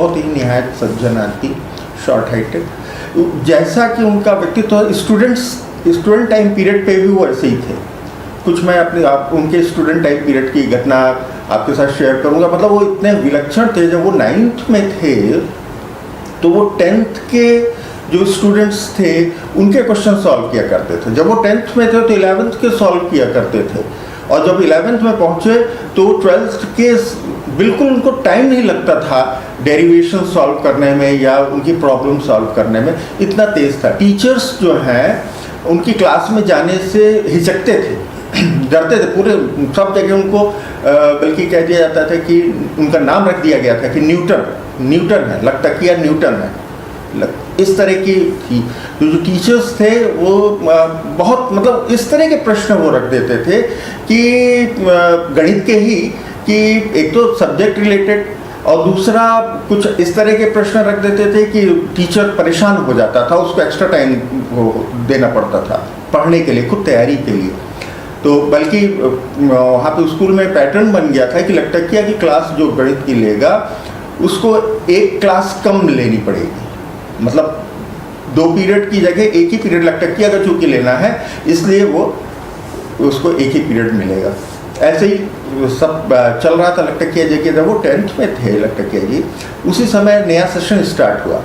बहुत ही निहायत सज्जन आदमी, शॉर्ट हाइटेड। जैसा कि उनका व्यक्तित्व स्टूडेंट टाइम पीरियड पे भी वो ऐसे ही थे। कुछ मैं उनके स्टूडेंट टाइम पीरियड की घटना आपके साथ शेयर करूंगा। मतलब वो इतने विलक्षण थे। जब वो 9th में थे तो वो 10th के जो स्टूडेंट्स थे उनके क्वेश्चन सॉल्व किया करते थे। जब वो 10th में थे तो 11th के सॉल्व किया करते थे, और जब 11th में पहुंचे तो 12th के बिल्कुल उनको टाइम नहीं लगता था डेरिवेशन सॉल्व करने में या उनकी प्रॉब्लम सॉल्व करने में, इतना तेज था। टीचर्स जो हैं उनकी क्लास में जाने से हिचकते थे, डरते थे। पूरे सब जगह उनको बल्कि कह दिया जाता था कि उनका नाम रख दिया गया था कि न्यूटन है, लगता कि न्यूटन है, इस तरह की थी। तो जो टीचर्स थे वो बहुत मतलब इस तरह के प्रश्न वो रख देते थे कि गणित के ही, कि एक तो सब्जेक्ट रिलेटेड और दूसरा कुछ इस तरह के प्रश्न रख देते थे कि टीचर परेशान हो जाता था, उसको एक्स्ट्रा टाइम देना पड़ता था पढ़ने के लिए, खुद तैयारी के लिए। तो बल्कि वहाँ पे स्कूल में पैटर्न बन गया था कि लगता क्या कि क्लास जो गणित की लेगा उसको एक क्लास कम लेनी पड़ेगी, मतलब 2 पीरियड की जगह एक ही पीरियड लगता कि अगर चूँकि लेना है इसलिए वो उसको एक ही पीरियड मिलेगा। ऐसे ही सब चल रहा था लटकिया जी के। जब वो 10th में थे लटकिया जी, उसी समय नया सेशन स्टार्ट हुआ।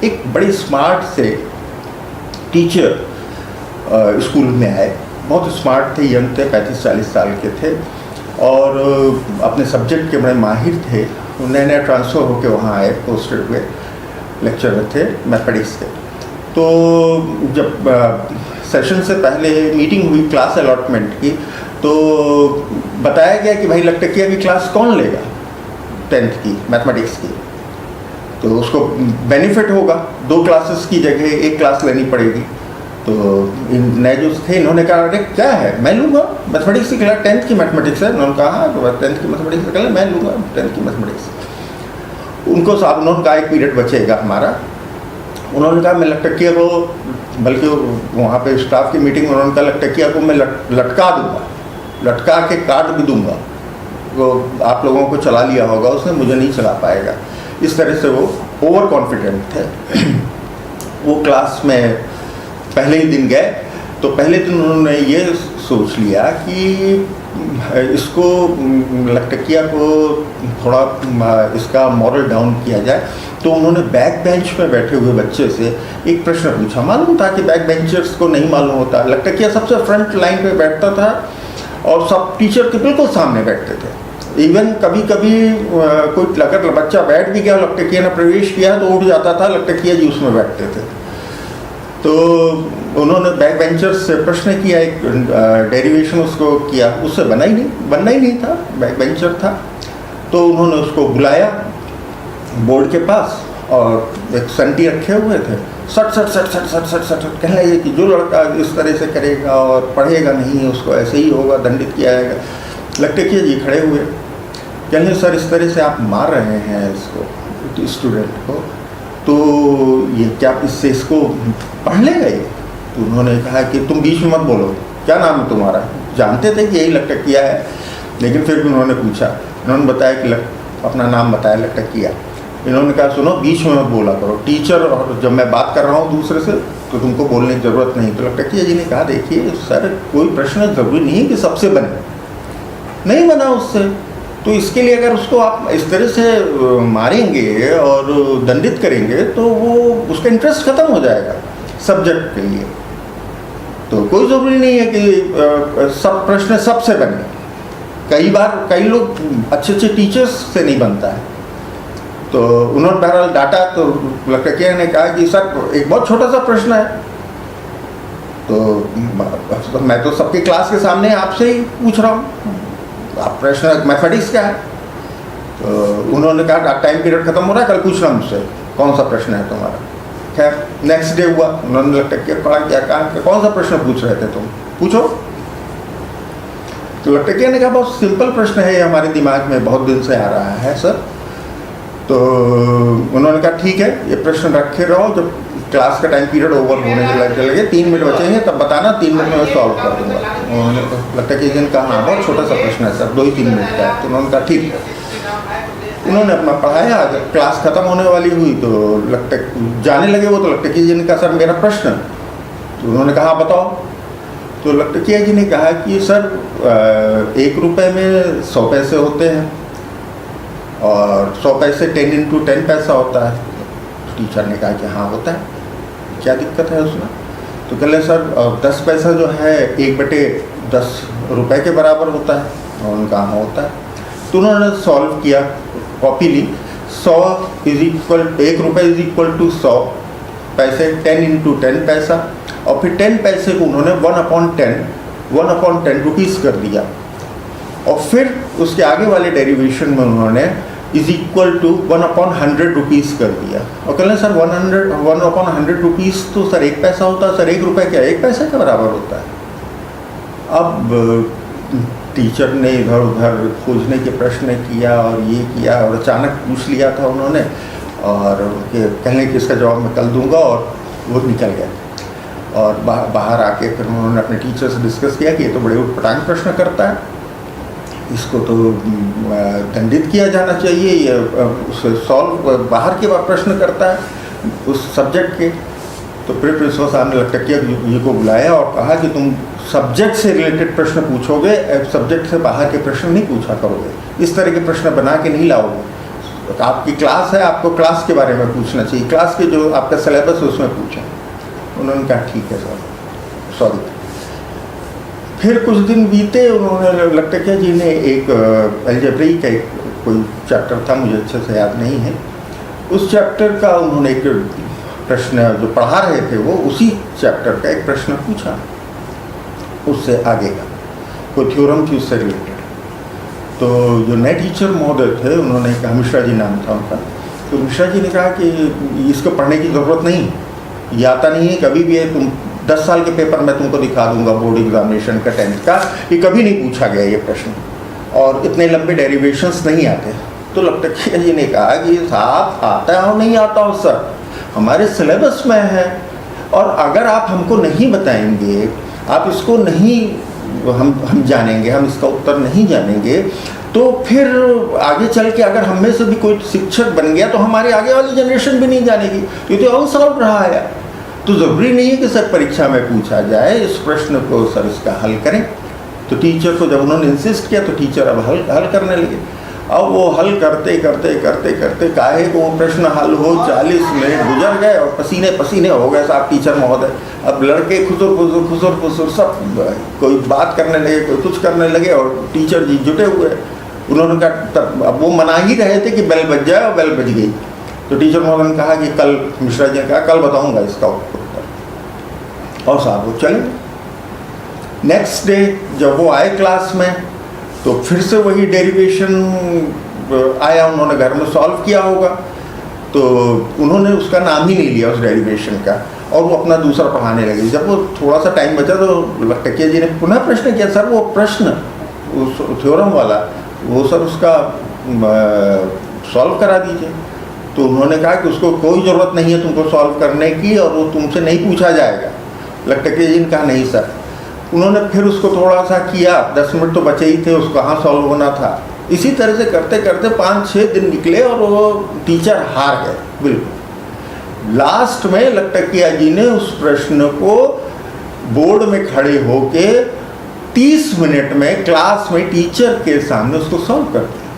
एक बड़े स्मार्ट से टीचर स्कूल में आए, बहुत स्मार्ट थे, यंग थे, 35-40 साल के थे और अपने सब्जेक्ट के बड़े माहिर थे। नए नए ट्रांसफ़र होकर वहाँ आए, पोस्टेड हुए, लेक्चरर थे मैथमेटिक्स के। तो जब सेशन से पहले मीटिंग हुई क्लास अलॉटमेंट की, तो बताया गया कि भाई लटकिया की क्लास कौन लेगा 10th की मैथमेटिक्स की, तो उसको बेनिफिट होगा, 2 क्लासेस की जगह 1 क्लास लेनी पड़ेगी। तो इन नए जो थे इन्होंने कहा अरे क्या है, मैं लूँगा मैथमेटिक्स की क्लास, 10th की मैथमेटिक्स है। उन्होंने कहा हाँ, तो 10th की मैथमेटिक्स की क्लास मैं लूँगा, 10th की मैथमेटिक्स। उनको साहब उन्होंने कहा 1 पीरियड बचेगा हमारा। उन्होंने कहा मैं लटकिया को, बल्कि वहाँ पे स्टाफ की मीटिंग में उन्होंने कहा लटकिया को मैं लटका दूँगा, लटका के काट भी दूँगा, वो आप लोगों को चला लिया होगा उसने, मुझे नहीं चला पाएगा। इस तरह से वो ओवर कॉन्फिडेंट थे। वो क्लास में पहले ही दिन गए तो पहले दिन उन्होंने ये सोच लिया कि इसको लटकिया को थोड़ा इसका मॉरल डाउन किया जाए। तो उन्होंने बैक बेंच पे बैठे हुए बच्चे से एक प्रश्न पूछा। मालूम था कि बैक बेंचर्स को नहीं मालूम होता, लटकिया सबसे फ्रंट लाइन पे बैठता था और सब टीचर के बिल्कुल सामने बैठते थे। इवन कभी कभी कोई अगर बच्चा बैठ भी गया, लटकिया ने प्रवेश किया तो उठ जाता था, लटकिया जी उसमें बैठते थे। तो उन्होंने बैक बेंचर्स से प्रश्न किया, एक डेरिवेशन उसको किया, उससे बनना ही नहीं था, बैक बेंचर था। तो उन्होंने उसको बुलाया बोर्ड के पास और एक संटी रखे हुए थे, सट कहने लगे कि जो लड़का इस तरह से करेगा और पढ़ेगा नहीं उसको ऐसे ही होगा, दंडित किया जाएगा। लटकिया जी खड़े हुए, कहने सर इस तरह से आप मार रहे हैं इसको, स्टूडेंट को, तो ये क्या इससे इसको पढ़ लेगा ये? तो उन्होंने कहा कि तुम बीच में मत बोलो, क्या नाम है तुम्हारा? जानते थे कि यही लटकिया है, लेकिन फिर भी उन्होंने पूछा। उन्होंने बताया कि अपना नाम बताया लटकिया। इन्होंने कहा सुनो बीच में मत बोला करो, टीचर और जब मैं बात कर रहा हूँ दूसरे से तो तुमको बोलने की ज़रूरत नहीं। तो लटकिया जी ने कहा देखिए सर कोई प्रश्न ज़रूरी नहीं है कि सबसे बने, नहीं बना उससे, तो इसके लिए अगर उसको आप इस तरह से मारेंगे और दंडित करेंगे तो वो उसका इंटरेस्ट ख़त्म हो जाएगा सब्जेक्ट के लिए। तो कोई ज़रूरी नहीं है कि सब प्रश्न सबसे बने। कई बार कई लोग अच्छे टीचर्स से नहीं बनता है। तो उन्होंने बहरहाल डाटा, तो लटकिया ने कहा कि सर एक बहुत छोटा सा प्रश्न है, तो मैं तो सबकी क्लास के सामने आपसे ही पूछ रहा हूँ, आप प्रश्न मैथमेटिक्स का है। तो उन्होंने कहा टाइम पीरियड खत्म हो रहा है, कल पूछना मुझसे कौन सा प्रश्न है तुम्हारा। खैर नेक्स्ट डे हुआ, उन्होंने लटकिया पढ़ा क्या कहा कौन सा प्रश्न पूछ रहे थे तुम, पूछो। तो लटकिया ने कहा बहुत सिंपल प्रश्न है, ये हमारे दिमाग में बहुत दिन से आ रहा है सर। तो उन्होंने कहा ठीक है ये प्रश्न रखे रहो, जब क्लास का टाइम पीरियड ओवर होने लगे 3 मिनट बचेंगे तब बताना, 3 मिनट में मैं सॉल्व कर दूंगा। उन्होंने लगता है कि दिन कहा हाँ बहुत छोटा सा प्रश्न है सर, 2 ही 3 मिनट का है। तो उन्होंने कहा ठीक है। उन्होंने अपना पढ़ाया, क्लास ख़त्म होने वाली हुई तो लगता जाने लगे वो, तो लगता कि जी ने कहा सर मेरा प्रश्न, तो उन्होंने कहा बताओ। तो लगता कि जी ने कहा कि सर 1 रुपये में 100 पैसे होते हैं और 100 पैसे 10 × 10 पैसा होता है। टीचर ने कहा कि हाँ होता है, क्या दिक्कत है उसमें। तो कह ले सर 10 पैसा जो है 1/10 रुपये के बराबर होता है, और उनका हाँ होता है। तो उन्होंने सॉल्व किया, कॉपी ली, 1 रुपये इज इक्वल टू 100 पैसे, 10 × 10 पैसा, और फिर 10 पैसे को उन्होंने 1/10 रुपीज़ कर दिया, और फिर उसके आगे वाले डेरिवेशन में उन्होंने इज इक्वल टू 1/100 रुपीज़ कर दिया। और कहते हैं सर 1/100 रुपीज़ तो सर 1 पैसा होता है, सर 1 रुपये क्या 1 पैसे के बराबर होता है। अब टीचर ने इधर उधर खोजने के प्रश्न किया और ये किया, और अचानक पूछ लिया था उन्होंने, और कहने कि इसका जवाब मैं कल दूंगा, और वो निकल गया। और बाहर आके फिर उन्होंने अपने टीचर से डिस्कस किया कि ये तो बड़े उटपटांग प्रश्न करता है, इसको तो दंडित किया जाना चाहिए, ये उसे सॉल्व बाहर के प्रश्न करता है उस सब्जेक्ट के। तो फिर प्रिंसिपल साहब ने लगता किया ये को बुलाया और कहा कि तुम सब्जेक्ट से रिलेटेड प्रश्न पूछोगे, सब्जेक्ट से बाहर के प्रश्न नहीं पूछा करोगे, इस तरह के प्रश्न बना के नहीं लाओगे। तो आपकी क्लास है, आपको क्लास के बारे में पूछना चाहिए, क्लास के जो आपका सिलेबस है उसमें पूछा। उन्होंने कहा ठीक है सर, सॉरी। फिर कुछ दिन बीते, उन्होंने लगता क्या जी ने एक अलजेब्रा का कोई चैप्टर था, मुझे अच्छे से याद नहीं है, उस चैप्टर का उन्होंने एक प्रश्न जो पढ़ा रहे थे वो उसी चैप्टर का एक प्रश्न पूछा, उससे आगे का कोई थ्योरम थी उससे रिलेटेड। तो जो नए टीचर महोदय थे उन्होंने कहा, मिश्रा जी नाम था उनका, तो मिश्रा जी ने कहा कि इसको पढ़ने की ज़रूरत नहीं, ये आता नहीं है, कभी भी है, तुम 10 साल के पेपर में तुमको दिखा दूंगा बोर्ड एग्जामिनेशन का 10th का, ये कभी नहीं पूछा गया ये प्रश्न, और इतने लंबे डेरिवेशंस नहीं आते। तो लखटकिया जी ने कहा कि साहब आता है और नहीं आता हो सर, हमारे सिलेबस में है, और अगर आप हमको नहीं बताएंगे, आप इसको नहीं हम जानेंगे, हम इसका उत्तर नहीं जानेंगे, तो फिर आगे चल के अगर हम में से भी कोई शिक्षक बन गया तो हमारी आगे वाली जनरेशन भी नहीं जानेगी, ये तो अनसॉल्व रहा है। तो ज़रूरी नहीं है कि सर परीक्षा में पूछा जाए, इस प्रश्न को सर इसका हल करें। तो टीचर को जब उन्होंने इंसिस्ट किया तो टीचर अब हल करने लगे। अब वो हल करते करते करते करते काहे को वो प्रश्न हल हो 40 मिनट गुजर गए और पसीने पसीने हो गए साहब टीचर महोदय। अब लड़के खुसुर खुसुर सब कोई बात करने लगे, कोई कुछ करने लगे, और टीचर जी जुटे हुए। उन्होंने कहा, अब वो मना ही रहे थे कि बेल बज जाए, और बेल बज गई। तो टीचर महोदय ने कहा कि कल, मिश्रा जी ने कहा कल बताऊँगा इसका उत्तर, और साहब वो चले। नेक्स्ट डे जब वो आए क्लास में तो फिर से वही डेरिवेशन आया, उन्होंने घर में सॉल्व किया होगा, तो उन्होंने उसका नाम ही नहीं लिया उस डेरिवेशन का, और वो अपना दूसरा पढ़ाने लगे। जब वो थोड़ा सा टाइम बचा तो लखटकिया जी ने पुनः प्रश्न किया, सर वो प्रश्न उस थ्योरम वाला वो सर उसका सॉल्व करा दीजिए। तो उन्होंने कहा कि उसको कोई ज़रूरत नहीं है तुमको सॉल्व करने की, और वो तुमसे नहीं पूछा जाएगा। लखटकिया जी ने कहा नहीं सर। उन्होंने फिर उसको थोड़ा सा किया, 10 मिनट तो बचे ही थे, उसको कहाँ सॉल्व होना था। इसी तरह से करते करते 5-6 दिन निकले और वो टीचर हार गए बिल्कुल। लास्ट में लखटकिया जी ने उस प्रश्न को बोर्ड में खड़े होके 30 मिनट में क्लास में टीचर के सामने उसको सॉल्व कर दिया,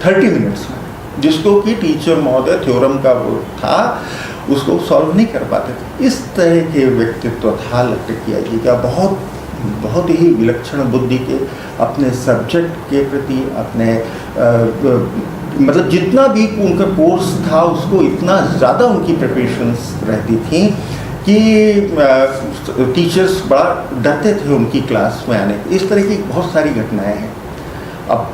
30 मिनट्स में, जिसको कि टीचर महोदय थ्योरम का वो था उसको सॉल्व नहीं कर पाते थे। इस तरह के व्यक्तित्व था लखटकिया जी का, बहुत ही विलक्षण बुद्धि के, अपने सब्जेक्ट के प्रति, अपने मतलब जितना भी उनका कोर्स था उसको इतना ज़्यादा उनकी प्रिपरेशंस रहती थी कि टीचर्स बड़ा डरते थे उनकी क्लास में आने। इस तरह की बहुत सारी घटनाएं हैं। अब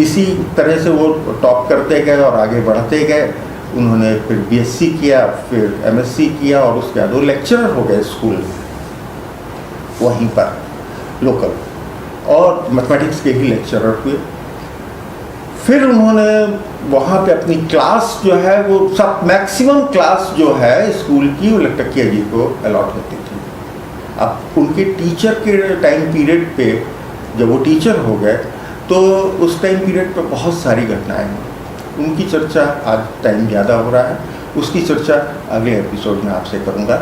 इसी तरह से वो टॉप करते गए और आगे बढ़ते गए। उन्होंने फिर बीएससी किया, फिर एमएससी किया, और उसके बाद वो लेक्चरर हो गए स्कूल में वहीं पर लोकल, और मैथमेटिक्स के ही लेक्चरर हुए। फिर उन्होंने वहाँ पे अपनी क्लास जो है वो सब मैक्सिमम क्लास जो है स्कूल की वो लखटकिया जी को अलॉट होती थी। अब उनके टीचर के टाइम पीरियड पे जब वो टीचर हो गए तो उस टाइम पीरियड पे बहुत सारी घटनाएं हुई। उनकी चर्चा आज टाइम ज़्यादा हो रहा है, उसकी चर्चा अगले एपिसोड में आपसे करूँगा।